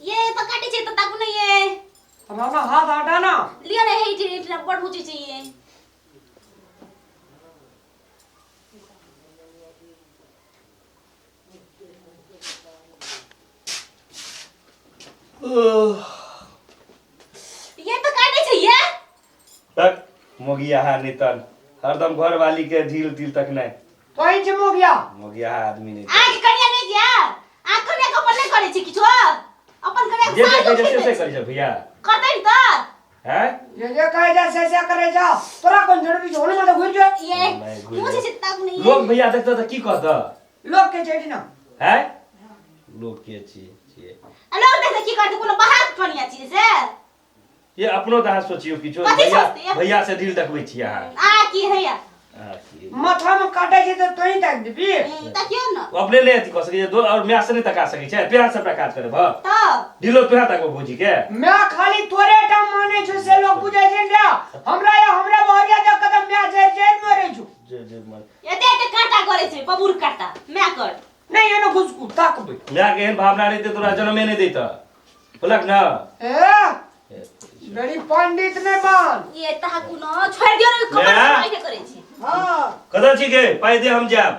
ये तो काटे छे तो ताकू नहीं ये हमारा हाथ हटा ना लिया रे हे इतना बड़ बुझी चाहिए ये तो काटे छे ये तक मोगिया है नितन हरदम घर वाली के ढील ढील तक नहीं तो ही जमो गया मोगिया है आदमी नहीं आगे कनिया नहीं गया आंखों ने कपड़ नहीं करे छी किछो अपन कनिया जे जे करे जे भैया करते नहीं तो हैं ये कहे जा से करे जा तोरा कौन जड़ होने में तो घुर जा ये मुझे चिंता नहीं है लोग भैया देखते तो की कहता लोग के चेटी ना हैं लोग के छी लोग देखे की करते कोनो बाहर कनिया छी से ये अपनो तो सोचियो कि जो कथी भैया सोचते? भैया से ढील देखबै छी अहाँ आ की है या माथा में काटे छी तो तोही तक देबी त क्यों न अपने ले अथी कह सकै दो और मैं से नहीं तका सकै छै पेड़ से प्रकाश करे भ तो ढीलो पेड़ तक भोजी के मैं खाली तोरे टा माने छु से लोग बुझे छै ना हमरा बहरिया जा कदम मैं जे मरे छु जे मर ये देख काटा करे छै बबूर काटा मैं कर नहीं एनो घुसकू ताकबे मैं के एहन भावना नहीं दे तोरा जन्मे नहीं देता बोलक ना ए बड़ी पंडित ने बन ये ताकू न छोड़ दियो न खबर नहीं करे छी हां कदर छी के पाई दे हम जाब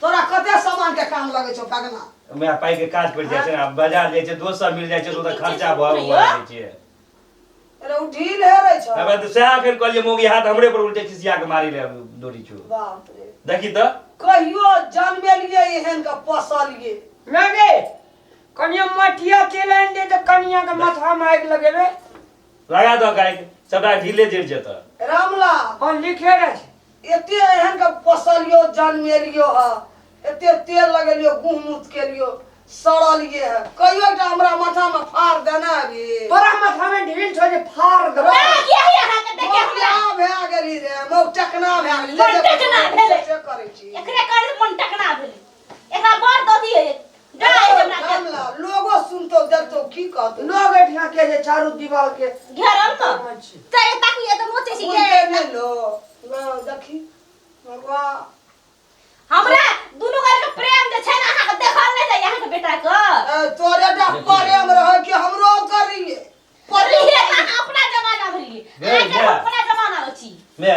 तोरा कते सामान के काम लगे छौ पगना मैं पाई के काज पड़ जाय छै ना बाजार जाय छै 200 मिल जाय छै तो खर्चा भ जाय छै अरे उ ढील हे रे छौ अब तो सहा फिर कहलिए मोगी हाथ हमरे पर उल्टे खिसिया के मारी ले डोरी छु बाप रे देखी त कहियो जन्मेलिए एहन का पसलिए मैं गे कनिया मटिया तेलन दे तो कनिया के माथा में आग लगेबे लगा दो गाय सबटा ढीले जड़ जेता रामला कौन लिखे रे एते एहन का पसलियो जन्मेलियो ह एते तेल लगेलियो गुहमुत केलियो सड़लिए है कहियो टा हमरा माथा में फाड़ देना बे तोरा माथा में ढील छो जे फाड़ देबो की है यहाँ के देखे हमरा भे गेली रे मौ टकना भे गेली मन टकना भेले। से करे छी एकरे कर मन टकना भेले एकरा बड़ ददी है डाय हमरा के रामला लोगो सुनतो देखतो की कहतो लोग एठिया के जे चारू दीवार के घेरल न तरे ताकू ये तो नोचे छी उनके ने लो लो देखी बाबा हमरा दुनु घर के प्रेम जे छै ना अहाँ के देखल नै जाय अहाँ के बेटा के तोरे टा प्रेम रह कि हमरो करिए पढ़िए अहाँ अपना जमाना भरिए अहाँ के अपना जमाना अछि मैं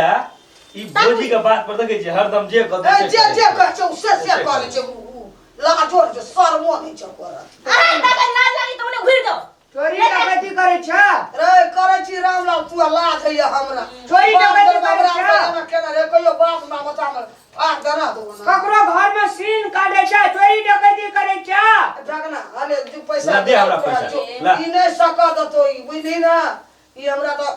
ई भोजी के बात पर देखे छी हरदम जे कहत जे कह छौ से करे छौ लगा जोर जो शर्मो नहीं छौ करत अहाँ तक लाज लागी तो उन्हें घुर दो चोरी डकैती करे छ रे करे छी रामलाल तू लाज है हमरा चोरी डकैती करे छ केना रे कहियो बाप ना मचा में फाड़ देना दो ना ककरो घर में सीन काटे छ चोरी डकैती करे छ जगना अरे तू पैसा ला दे हमरा पैसा, ला। ई नहीं सकत तो ई बुझली ना ई हमरा तो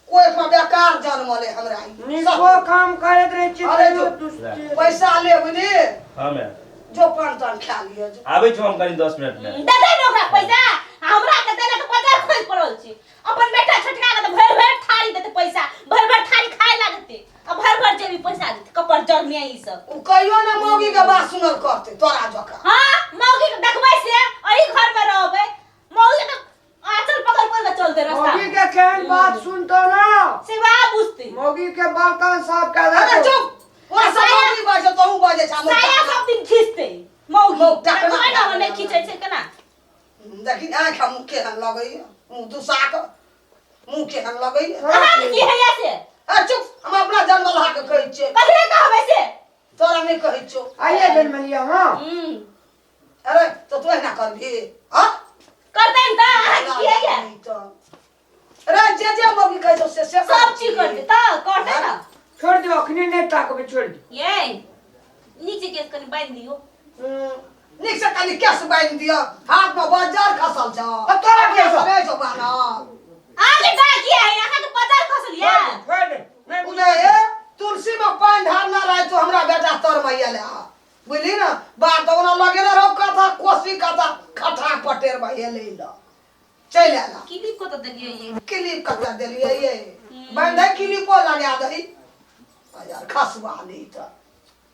कोई का बेकार जन्मले हमरा ई निको काम करत रे अरे जो चित्त पैसा ले बुझली हां मैं जो पान तान खा लियो जो आबै छु हम कनी 10 मिनट में दे दे ओकरा पैसा हमरा के देले के 50 खोज पड़ल छी अपन बेटा छोटका के तो भर भर थारी देते पैसा भर भर थारी खाए लागते अब भर भर जेबी पैसा देते कपर जर में ई सब उ कहियो ना मौगी के बात सुनल करते तोरा जका हां मौगी के देखबै से एही घर में रहबै मौगी तो आचल पकड़ के चलते रास्ता मौगी के केहन बात सुनतो ना सेवा बुझते मौगी के बर्तन साफ कर अरे दे चुप वहां सब मौगी बाजे तो हूं बाजे छा साया सब दिन खींचते मौगी मौग टकना टकना ना नहीं खींचे छै केना देखी आंख मुंह के हन लगई मुंह दुसाक मुंह के हन लगई अहाँ के की है ऐसे अरे चुप हम अपना जन्म ला के कहै छे कथि कहबै से तोरा नहीं कहै छौ आइए जन्म लिया हां अरे तो तू ना करबी हां करते न त अहाँ की है अरे जे मौगी कहै छौ से सब चीज करते त करते ना छोड़ दो अखने नहीं ताकबे छोड़ दो ये नीचे केस कनी बांध दियो निक से कनी केस बांध दियो हाथ में बाजार खसल छ अब तोरा के सब रे जो बाना आगे का की है यहाँ के पता खसल या छोड़ दे नहीं बुझे ए तुलसी में पान ढालना रहे तो हमरा बेटा तोर मैया ले बुझली ना बात तो ना लगे ना रहो कथा कोसी कथा खठा पटेर भैया ले लो चल आला क्लिप को तो देखिए ये क्लिप कटा देलिए ये बंदे क्लिपो लगा दही यार खसवा नहीं तो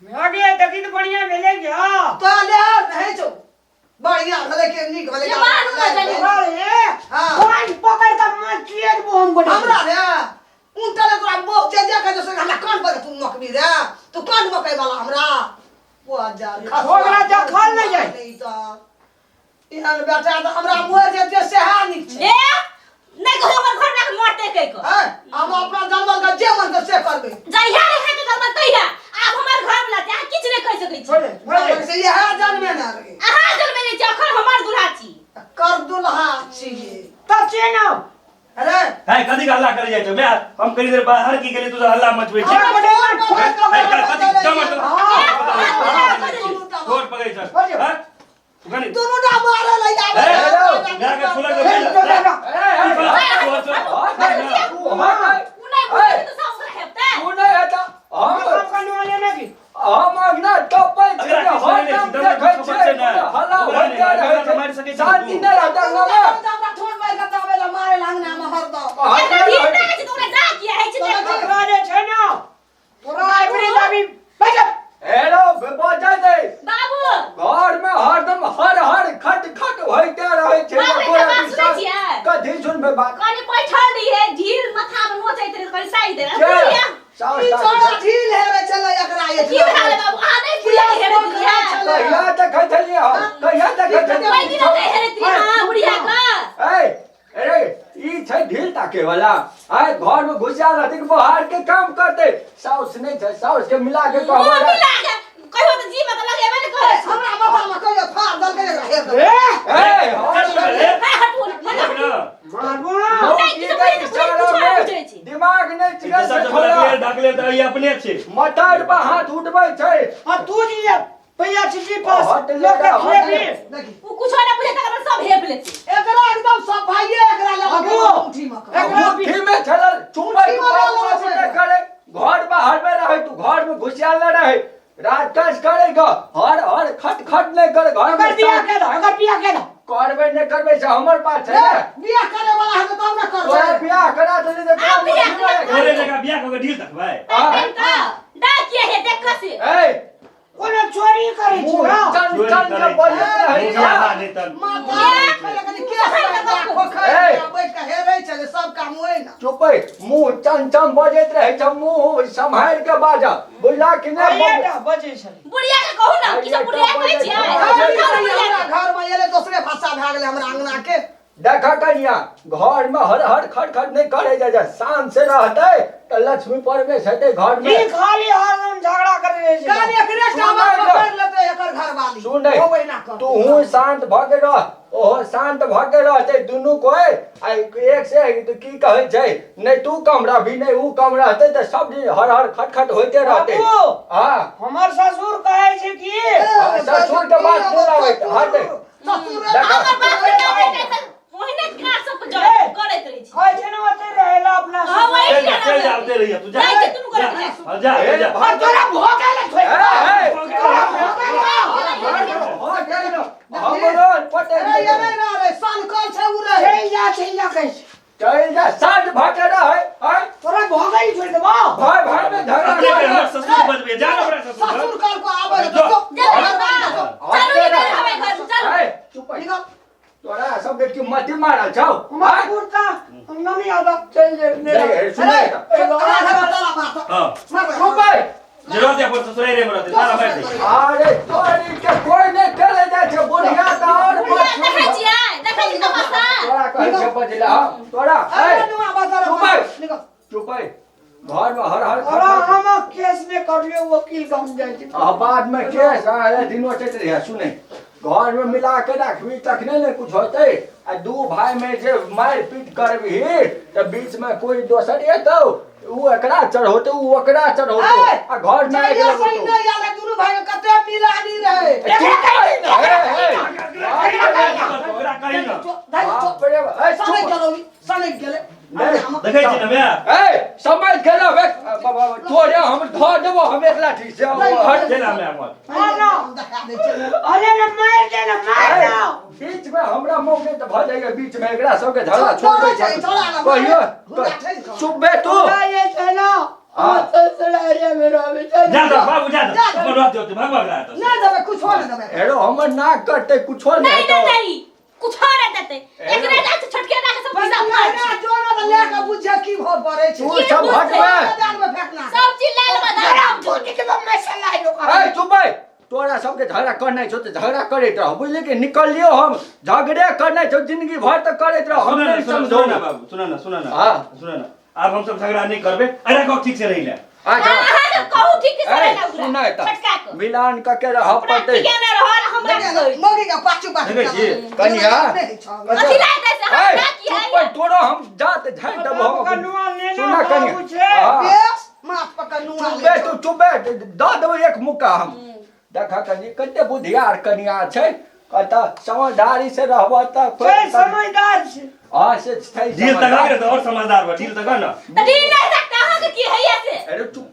मैं गया तकी तो बढ़िया मिले गया तो ले नहीं जो बढ़िया भले के निक भले ये मानू ना जानी। अरे हां कौन पकड़ का मछली बम बने हमरा रे उनटा ले तोरा बो जे जे कह जो हमरा कान पर तू नकबी रे तू कान मकई वाला हमरा वो हजार छोकरा जा खाल नहीं जाए नहीं तो इहन बेटा तो हमरा मोर जे सेहा निक छै ए नहीं कहो हमर घर में मरते कई को हैं हम अपना जन्मल का जे मन से करबे जइया रहे के गलत कहिया अब हमर घर में लाते आ किछ नहीं कह सकै छी से यह जन्मे ना रे अहाँ जन्मे नहीं जखन हमर दुल्हा छी कर दुल्हा छी तो चेनो अरे है कदी हल्ला करे जाय छ मैं हम कनी देर बाहर की गेली तू हल्ला मचबै छ छोड़ पकड़े छ हां गनी दोनों डा मारे ले जाबे जाके खुला के ढील हेरे चले एकरा ये ढील ताके वाला आए घर में घुसा रहते बाहर के काम करते साउस नहीं थे साउस के मिला के कहियो तो जी मत लगेबे नहीं करे हमरा माथा में कहियो फाड़ दल के दिमाग नहीं ढकले त ई अपने छै मटर पर हाथ उठबै छै आ तू जी पैया छिटी पास हट ले लोग हट ले। खेबी वो कुछ ना बुझे तक सब हेप लेते एकरा एकदम सफाई एकरा लगा उठी में एकरा मुट्ठी में चलल चुम्बक करे घर बाहर में रहे तू घर में घुसियाल न रहे राजकाज करेगा हर हर खट खट नहीं करे घर अगर में बिया के दो अगर बिया के दो करबे नहीं करबे से हमर पास है ना बियाह करे वाला है तो हम ना कर तोरा बियाह करा दे दे तोरे जगह बियाह क के ढील तकबै डा किया है देख कसे ए कोनो चोरी करे छी मुंह ना चन चन के बोले रहे मुखिया नेतन माता लगनी केस में खोखा बैठ के हेरे चले सब काम होए ना चुप मुंह चन चन बजैत रहे छ मुंह संभाल के बाजा बुझला कि नहीं पैया बजे छै बुढ़िया के कहू ना कि सब बुढ़िया कहै छी घर में एले दूसरे भाषा भए गेले हमरा अंगना के देखा कनिया घर में हर हर खट खट नहीं करे जा शान से रहते तो लक्ष्मी परमेश हेते घर में ई खाली हरदम झगड़ा करे रहे छै कान एकरे टावा पकड़ लेते एकर घर वाली सुन रे होबे ना कर तू हूं शांत भगे रह ओहो शांत भगे रहते दुनू कोई आ एक से तो की कहै छै नहीं तू कम रहबी नहीं ऊ कम रहते तो सब दिन हर हर खट खट होते रहते बाबू हां हमर ससुर कहै छै कि ससुर के बात बोलावे हट ससुर हमर बाप के ओहिने का सब करैत रही छी कहै छै ना ओते रहेला अपना हां वही चल जाते रहिए तू जा नहीं तू करे हां जा जा और तोरा भोगे ले छोड़ हमरो पटे अरे ये नहीं ना रे सन कल छै उ रे चल जा कहै छै चल जा साथ भागे रहे हां तोरा भोगे ही छोड़ देबो भाई भाई में झगड़ा अपने करे हमर ससुर बजबे जा ना बड़ा ससुर ससुर कल को आवे जो। तो चलो ये हमें घर चलो ए चुप है तोरा सब देख के मत मारा जाओ हमर कुर्ता नमी आदा चल जे नहीं सुने हां चुप है जरूरत है पर ससुर रे मरते सारा बैठ दे अरे तोरी के कोई नहीं चले जाए छे बुढ़िया त और देखै छी तमाशा तोरा कह के बजला तोरा ए चुप है घर में हर हर और हम केस ने कर लियो वकील काम जाय छै बाद में केस अरे दिनो चलते रहे सुने घर में मिला के रखबी तखने ने कुछ होते आ दू भाई में जे मार पीट करबी त बीच में कोई दोसर एतो ऊ एकरा चढ़ोते ऊ ओकरा चढ़ोते आ घर में ये सही नहीं आले दुनु भाई कते पिलानी रहे ओकरा कहि ना बाप रे ए सने चुप चलो सने गेले देखै छी ना मैं ए समझ के ना बे बाबा तोरे हम धर देबो हम एकला ठीक से हट चला मैं मत अरे न मार दे न मार दो बीच में हमरा मौके त भ जाएगा बीच में एकरा सब के झगड़ा छोड़ दे कहियो चुप बे तू ये चलो तो सड़ारिया में रहे चल जा जा बाबू जा अपन बात होते भगवा रहा तो ना देबे कुछ हो ना देबे एरो हमर नाक कटते कुछो नहीं नहीं नहीं कुछ और देते एकरे जा छटके ना के सब पैसा ना जो ना लेके बुझे की भो पड़े छै तू सब हटबे मैदान में फेंकना सब चिल्लाए बता छोटी के बम में सलाई लो ए चुप है तोरा सब के झगड़ा करना छो तो झगड़ा करैत रहो बुझलिए कि निकल लियो हम झगड़े करना छो जिंदगी भर तक करैत रहो हम नहीं समझो ना बाबू सुना ना हाँ। सुना ना अब हम सब झगड़ा नहीं करबे अरे को ठीक से रही ले अच्छा अहाँ कहू ठीक से ए, रहला सुन उधर त छटका के मिलान करके रह पड़ते ठीक है रहल हमरा कहि मगी का पाछू देखै छी? कनिया अथी लाय दे से हम ना की चुप है तोरो हम जात झाड़ देबो हम कनुआ लेना सुना बाबू कनिया छे हाँ। बेस माछ पका नुआ चुप बे तू चुप बे द देबो एक मुक्का हम देखा कनी कते बुधियार कनिया छै कता समझदारी से रहबो त छे समझदार छे हां से छै दिल तक लगे तो और समझदार बा दिल तक ना त ढील नहीं सकता अहाँ के की है ऐसे अरे चुप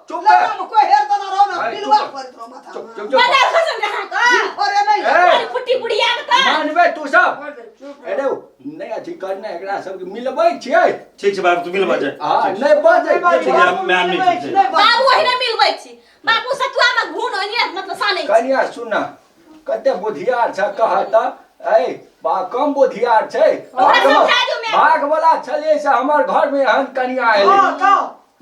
चुप कोई हेर तना रहो ना बिलवा पर तो माथा चुप चुप बता खसम रहा का अरे नहीं ए, फुट्टी बुढ़िया के त मानबे तू सब चुप अरे नहीं अथी करने एकरा सब मिलबै छियै ठीक छै बाबू तू मिल बाजे हां नहीं बाजे ठीक है मैं नहीं ठीक छै बाबू ओहिना मिलबै छी बाबू सतुआ में घून ओनिया मतलब सानै छी कनिया सुन कते बुधियार छ कहत ए बा कम बुधियार छै ओकरा समझा दियौ मैं भाग वाला छलिए से हमर घर में हन कनिया एले हां तो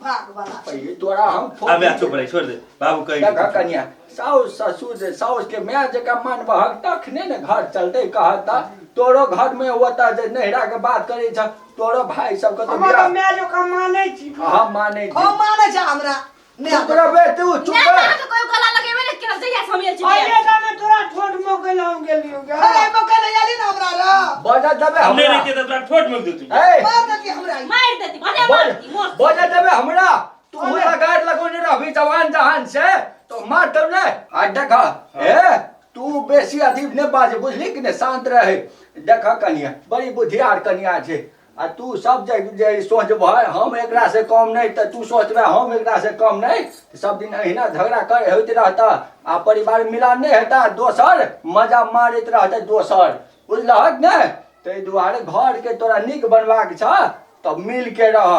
भाग वाला पहिले तोरा हम अब या चुप रही छोड़ दे बाबू कहि देखा कनिया साउस ससुर से साउस के मैं जका मन बहक तखने ने घर चलते कहता तोरो घर में होता जे नहिरा के बात करे छ तोरो भाई सब के तो हमरा मैं जो कमाने छी हम माने हम माने छ हमरा चुप रहे तू चुप मैं रह तो कोई गला लगेबे ने केना जइया समेल छी पहिले त मैं तोरा ठोट मोके लाऊं गेलियो गा ए मौका नहीं आली ना हमरा रा बजा देबे हमने हमरा नहीं किया तो तोरा ठोट में दे तू ए मार देती हमरा मार देती भने मार देती मोर बजा देबे हमरा तू लगाड़ लगोने रहबी जवान जहान से तो मार तब ने आ देखा ए तू बेसी अथी ने बाजे बुझली कि ने शांत रहे देखा कनिया बड़ी बुद्धियार कनिया छे आ तू सब जे सोचबह हम एकरा से कम नहीं त तू सोचबे हम एकरा से कम नहीं सब दिन अहिना झगड़ा करे होइत रहता आ परिवार मिलान नहीं हेता दोसर मजा मारैत रहते दोसर बुझलहक ने तै दुआरे घर के तोरा नीक बनवाक छ तब मिल के रह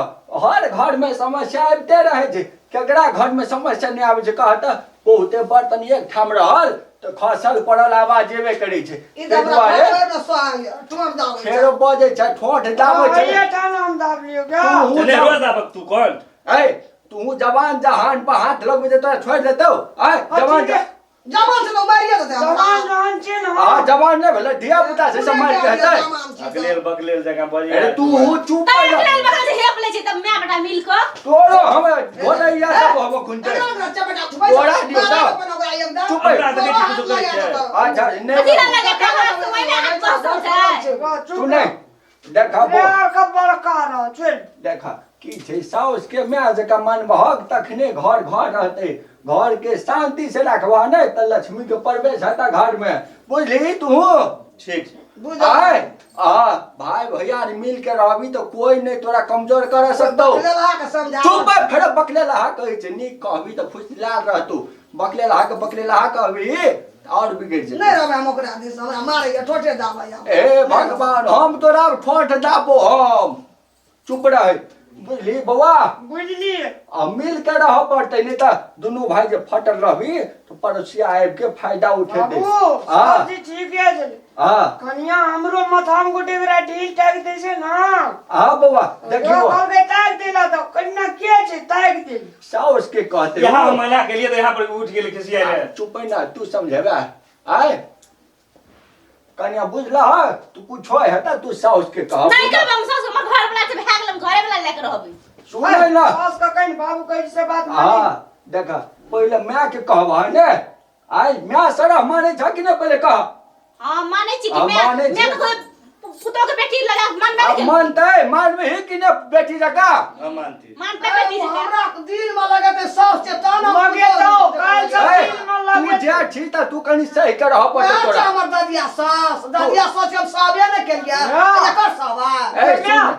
हर घर में समस्या आबिते रहे छै केकरा घर में समस्या नहीं आबै छै कहत बहुते बर्तन एक ठाम रहल तो खसल पड़ल आवाज जेबे करे छै ई तै हमरा दुआरे घर में स्वांग ठोर दावे फेरो बजे छै ठोठ दाबै छै ये ठाना हम दाब लियो गा तू चले रोज दाबक तू कौन ए तू जवान जहान पर हाथ लगबे त तोरा छोड़ देतौ ए जवान जवान से लोग मारिए देते जवान जवान छे न हां जवान नहीं भेलै धिया पुता से सम्मान कहतै अगलेल बगलेल जगह बजे अरे तू चुप तै रह एकरा बगल से हेप ले छी तब मैं बेटा मिल के तोरो हम बोलैया सब हम खुनते तोरा दियो त चुप हमरा तो किछु कुछ करे छै अच्छा अथी नहीं ना लगे कहां से ओइने हाथ बस छै तू नहीं देखा रे बो का बड़का रह छे देखा की छै साउस के मैं जका मन बहक तखने घर घर रहते घर के शांति से रखवा नहीं त लक्ष्मी के प्रवेश हता घर में बुझली तू ठीक आय आ भाई भैया मिल के रहबी तो कोई नहीं तोरा कमजोर कर सकतौ चुप फिर बकले लहा कहै छै नीक कहबी तो फुसला रहतू बकले लहा कहबी और बिगड़ नहीं जेतौ रहे हम ओकरा दिस हमरा मारे ठोटे दावे ए भगवान हम तोरा ठोठ दाबो हम चुप रह बुझली बौआ बुझली आ मिल के रह पड़ते नहीं तो दोनों भाई जे फटल रहबी तो पड़ोसिया आबि के फायदा उठे दे बाबू हां सब चीज ठीक है चले हां कन्या हमरो माथा में गोटे बेरा ढील टाक दे छै ना हां बौआ देखियो कहबे टाक देला तो कन्या के छै टाक दे साउस के कहते यहाँ हम महिला के लिए तो यहाँ पर उठ गेल खिसिया रे चुप ना तू समझेबा आय कन्या बुझला तू पूछो है त तू साउस के कह नहीं करब हम सास हमर घर वाला से भाग लम घरे वाला लेके रहबी सुनै ना सास का कहीं बाबू कहीं से बात हां देखा पहले मैं के कहबा ने आय मैं सरा माने छ कि ने पहले कह हां माने छी कि हाँ, मैं माने छी। मैं तो कोई पुतो के बेटी लगा मन में अब मानते मानबे ही कि ने बेटी जका हम मानती मानते बेटी से हमरा दिल में लगे सास के ताना लगे तो काल से ए, दिल में तू लगे जे छी त तू कनी सही कर रह पड़ते तोरा हमर दादिया सास के हम साबे ने केल गया हाँ। एकर सावा ए सुन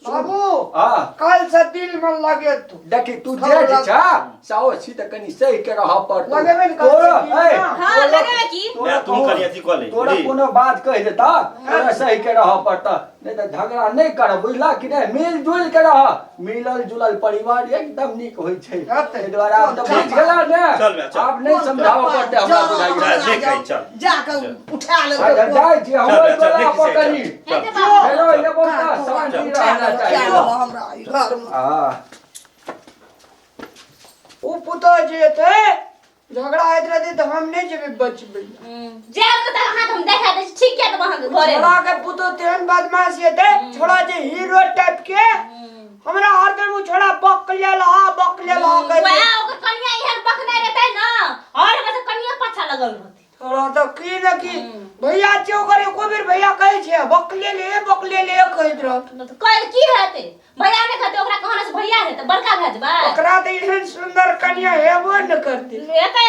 बाबू हां काल से दिल में लगे तू देखी तू जे छा साओ छी त कनी सही के रह पड़तो लगेबे न करतै तोरा कि ए ना। हां लगेबे की मैं तुम करिया थी कॉलेज तोरा कोनो बात कह देता तोरा सही के रह पड़ता नहीं तो झगड़ा नहीं कर बुझला कि नहीं मिल जुल के रह मिलल जुलल परिवार एकदम नीक होई छै हेतै। ए द्वारा अब तो बुझ गेला ने चल बे, चल। अब नहीं समझाव पड़ते हमरा बुझाई जा, देख आई, चल। जाके उठा ले अच्छा जाय छी हम चल, चल, तोरा देख पर से, कनी चल, हेते बाबू हेलो ये बोलता शांति रहना चाहिए हमरा ई घर में हां उ पुतो जे थे झगड़ा होइत रहते तो हम नहीं जेबे बचबे जे हम त हाथ हम देखा दे ठीक के वहां के घरे छोड़ा के पुतो तेहन बदमाश ये थे छोड़ा जे हीरो टाइप के हमरा हरदम उ छोड़ा बकलेला कहते वह ओकर कनिया इहर बकने रहते ना और बस कनिया पाछा लगल रहते छोड़ा तो की न की भैया जे ओकर एको बेर भैया कहै छै बकले ले कहैत रहत तो कल की रहते भैया ने कहते ओकरा कहना से भैया है तो बड़का भेजबा ओकरा त एहन सुंदर कन्या हेबो न करते एते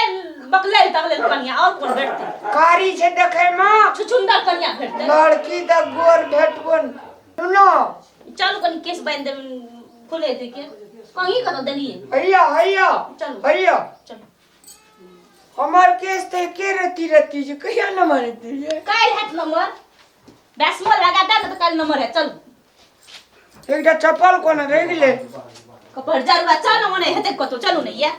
बकले तकले कनिया और कोन भेटते कारी छै देखै में सुंदर कनिया भेटते लड़की त गोर भेटबो न सुनो चल कनी केस बांध दे खुले दे के कहीं कत देलिए हैया चलो चलो हमार केस ते के रती जे कहिया न मारती जे काल हाथ नंबर दसमो लगा दे तो काल नंबर है चल एकटा चप्पल कोन रह गेले कपर जरूर चल मने हेते कतो चलू नहीं या